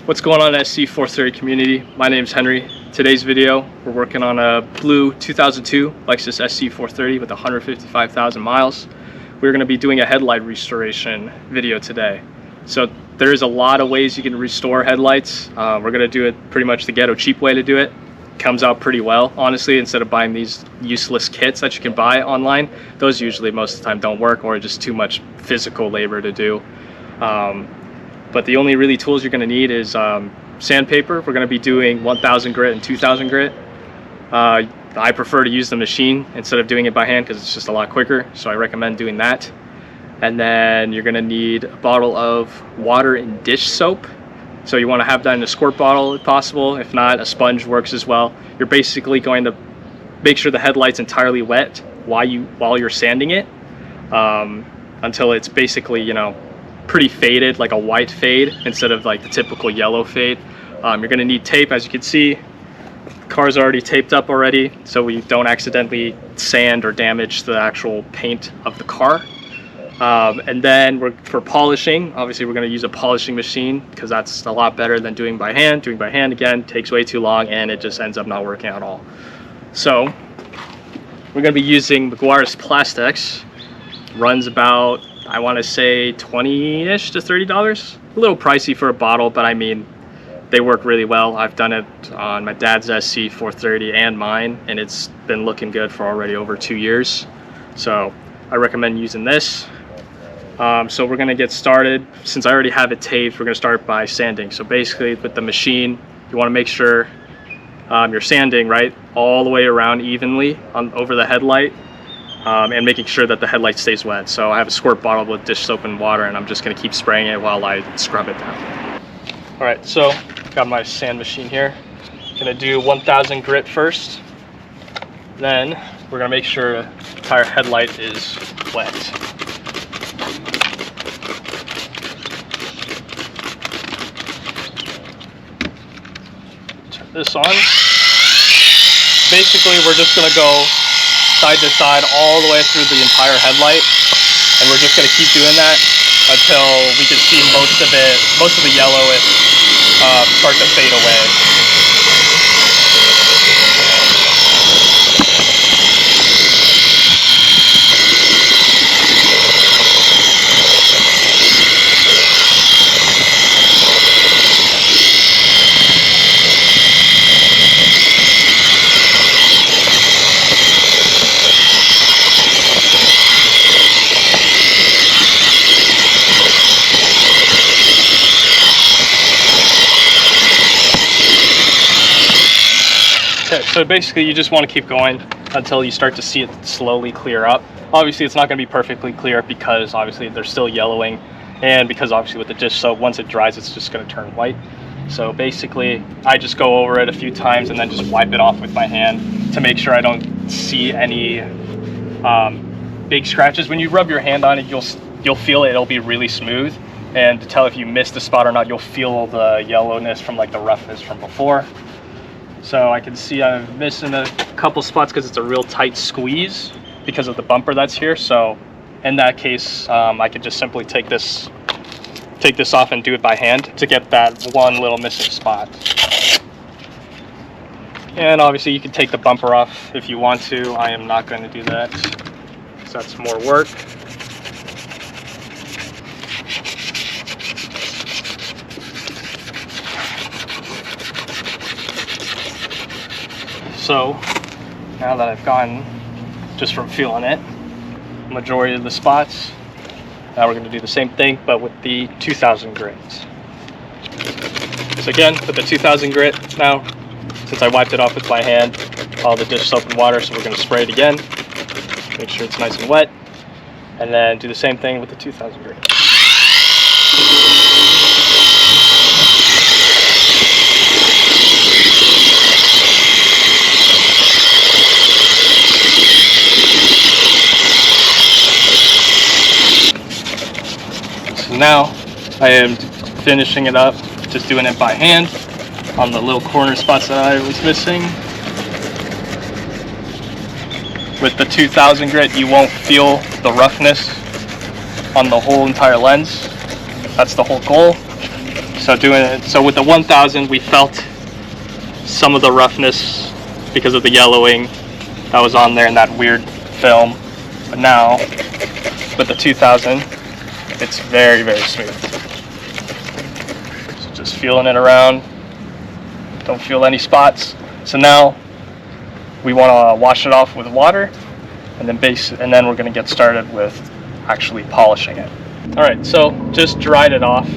What's going on, SC430 community? My name is Henry. Today's video, we're working on a blue 2002 Lexus SC430 with 155,000 miles. We're going to be doing a headlight restoration video today. So there's a lot of ways you can restore headlights. We're going to do it pretty much the ghetto cheap way to do it. Comes out pretty well, honestly, instead of buying these useless kits that you can buy online. Those usually most of the time don't work or just too much physical labor to do. But the only really tools you're going to need is sandpaper. We're going to be doing 1000 grit and 2000 grit. I prefer to use the machine instead of doing it by hand because it's just a lot quicker, so I recommend doing that. And then you're going to need a bottle of water and dish soap. So you want to have that in a squirt bottle if possible. If not, a sponge works as well. You're basically going to make sure the headlight's entirely wet while you're sanding it until it's basically, you know, pretty faded, like a white fade instead of like the typical yellow fade. You're going to need tape. As you can see, the car's already taped up already, so we don't accidentally sand or damage the actual paint of the car. And then for polishing, obviously we're going to use a polishing machine because that's a lot better than doing by hand. Doing by hand, again, takes way too long and it just ends up not working at all. So we're going to be using McGuire's Plastics. Runs about, I want to say, $20-ish to $30. A little pricey for a bottle, but I mean, they work really well. I've done it on my dad's SC430 and mine, and it's been looking good for already over 2 years. So I recommend using this. So we're going to get started. Since I already have it taped, we're going to start by sanding. So basically with the machine, you want to make sure you're sanding right all the way around evenly over the headlight. And making sure that the headlight stays wet. So I have a squirt bottle with dish soap and water, and I'm just going to keep spraying it while I scrub it down. Alright, so got my sand machine here. Going to do 1000 grit first. Then we're going to make sure the entire headlight is wet. Turn this on. Basically, we're just going to go side to side all the way through the entire headlight, and we're just going to keep doing that until we can see most of the yellow start to fade away. So basically you just want to keep going until you start to see it slowly clear up. Obviously it's not going to be perfectly clear because obviously they're still yellowing, and because obviously with the dish soap, once it dries it's just going to turn white. So basically I just go over it a few times and then just wipe it off with my hand to make sure I don't see any big scratches. When you rub your hand on it, you'll feel it'll be really smooth, and to tell if you missed a spot or not, you'll feel the yellowness from like the roughness from before. So I can see I'm missing a couple spots because it's a real tight squeeze because of the bumper that's here. So in that case, I could just simply take this off and do it by hand to get that one little missing spot. And obviously you can take the bumper off if you want to. I am not going to do that because that's more work. So now that I've gotten, just from feeling it, majority of the spots, now we're going to do the same thing but with the 2000 grit. So again, with the 2000 grit now, since I wiped it off with my hand, all the dish soap and water, so we're going to spray it again, make sure it's nice and wet, and then do the same thing with the 2000 grit. Now I am finishing it up, just doing it by hand on the little corner spots that I was missing. With the 2000 grit, you won't feel the roughness on the whole entire lens. That's the whole goal. So with the 1000, we felt some of the roughness because of the yellowing that was on there in that weird film. But now with the 2000, it's very, very smooth. So just feeling it around. Don't feel any spots. So now we want to wash it off with water, and then we're going to get started with actually polishing it. All right, so just dried it off,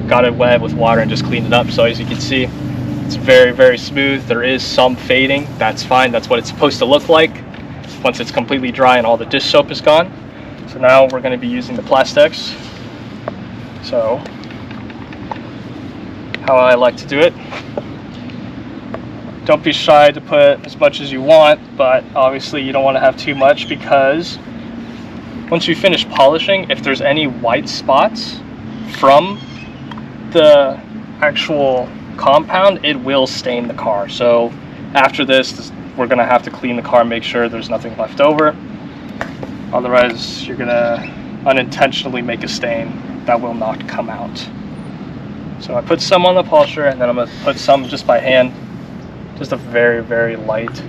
got it wet with water and just cleaned it up. So as you can see, it's very, very smooth. There is some fading. That's fine. That's what it's supposed to look like once it's completely dry and all the dish soap is gone. So now we're going to be using the Plastex. So how I like to do it, don't be shy to put as much as you want, but obviously you don't want to have too much, because once you finish polishing, if there's any white spots from the actual compound, it will stain the car. So after this, we're going to have to clean the car and make sure there's nothing left over. Otherwise, you're going to unintentionally make a stain that will not come out. So I put some on the polisher, and then I'm going to put some just by hand, just a very, very light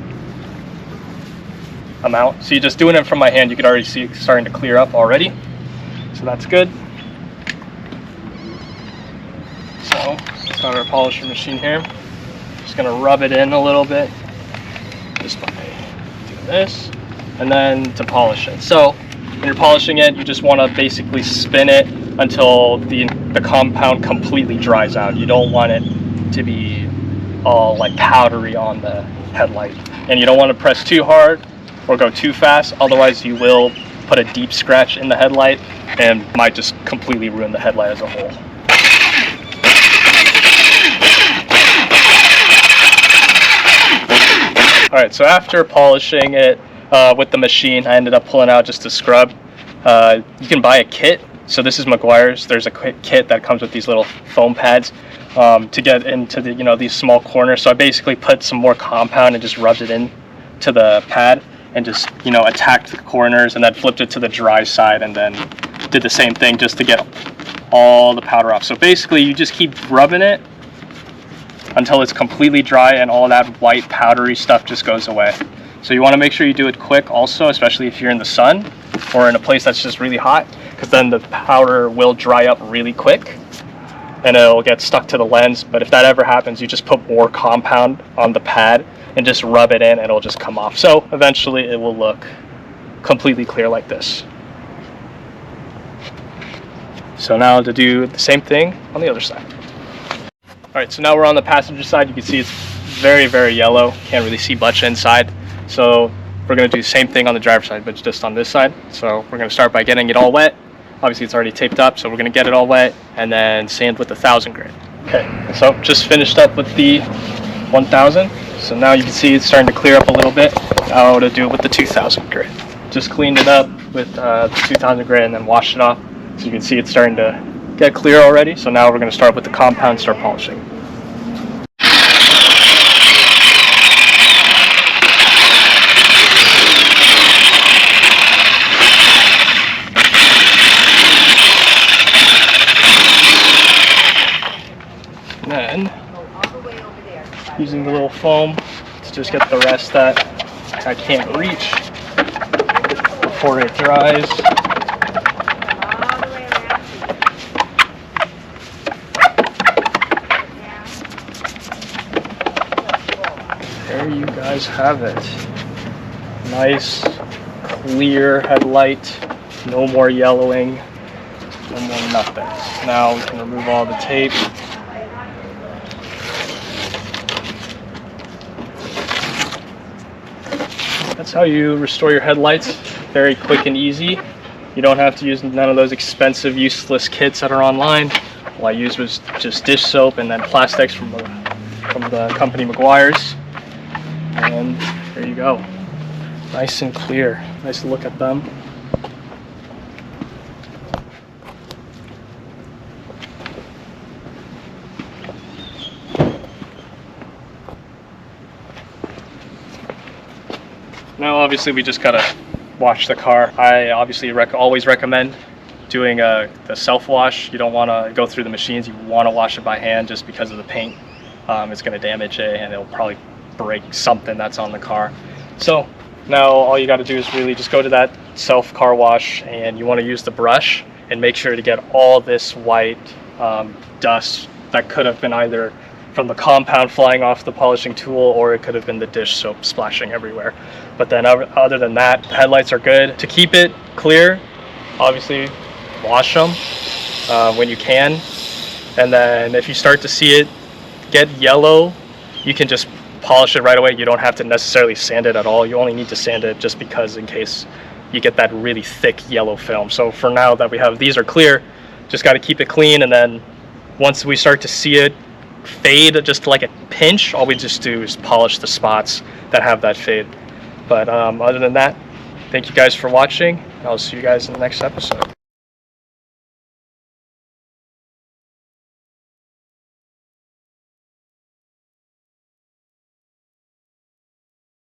amount. So you're just doing it from my hand, you can already see it starting to clear up already. So that's good. So got our polisher machine here. Just gonna rub it in a little bit, just by doing this, and then to polish it. So when you're polishing it, you just want to basically spin it until the compound completely dries out. You don't want it to be all like powdery on the headlight, and you don't want to press too hard or go too fast, otherwise you will put a deep scratch in the headlight and might just completely ruin the headlight as a whole. Alright, so after polishing it with the machine, I ended up pulling out just a scrub. You can buy a kit. So this is Meguiar's. There's a quick kit that comes with these little foam pads to get into the, these small corners. So I basically put some more compound and just rubbed it in to the pad and just, attacked the corners, and then flipped it to the dry side, and then did the same thing just to get all the powder off. So basically you just keep rubbing it until it's completely dry and all that white powdery stuff just goes away. So you want to make sure you do it quick also, especially if you're in the sun or in a place that's just really hot, because then the powder will dry up really quick and it'll get stuck to the lens. But if that ever happens, you just put more compound on the pad and just rub it in, and it'll just come off. So eventually it will look completely clear like this. So now to do the same thing on the other side. Alright, so now we're on the passenger side. You can see it's very, very yellow. Can't really see much inside. So we're going to do the same thing on the driver's side, but just on this side. So we're going to start by getting it all wet. Obviously it's already taped up, so we're going to get it all wet and then sand with the 1000 grit. Okay, so just finished up with the 1000. So now you can see it's starting to clear up a little bit. Now to do it with the 2000 grit. Just cleaned it up with the 2000 grit and then washed it off. So you can see it's starting to get clear already. So now we're going to start with the compound and start polishing. And then using the little foam to just get the rest that I can't reach before it dries. There you guys have it. Nice, clear headlight, no more yellowing, no more nothing. Now we can remove all the tape. That's how you restore your headlights. Very quick and easy. You don't have to use none of those expensive, useless kits that are online. All I used was just dish soap and then Plastex from the company Meguiar's. And there you go. Nice and clear. Nice to look at them. Now obviously we just gotta wash the car. I obviously always recommend doing the self-wash, you don't want to go through the machines. You want to wash it by hand just because of the paint. It's going to damage it, and it'll probably break something that's on the car. So now all you got to do is really just go to that self car wash, and you want to use the brush and make sure to get all this white dust that could have been either from the compound flying off the polishing tool, or it could have been the dish soap splashing everywhere. But then other than that, the headlights are good. To keep it clear, obviously wash them when you can, and then if you start to see it get yellow, you can just polish it right away. You don't have to necessarily sand it at all. You only need to sand it just because in case you get that really thick yellow film. So for now that we have these are clear, just got to keep it clean, and then once we start to see it fade just like a pinch, all we just do is polish the spots that have that fade. But other than that, thank you guys for watching. I'll see you guys in the next episode.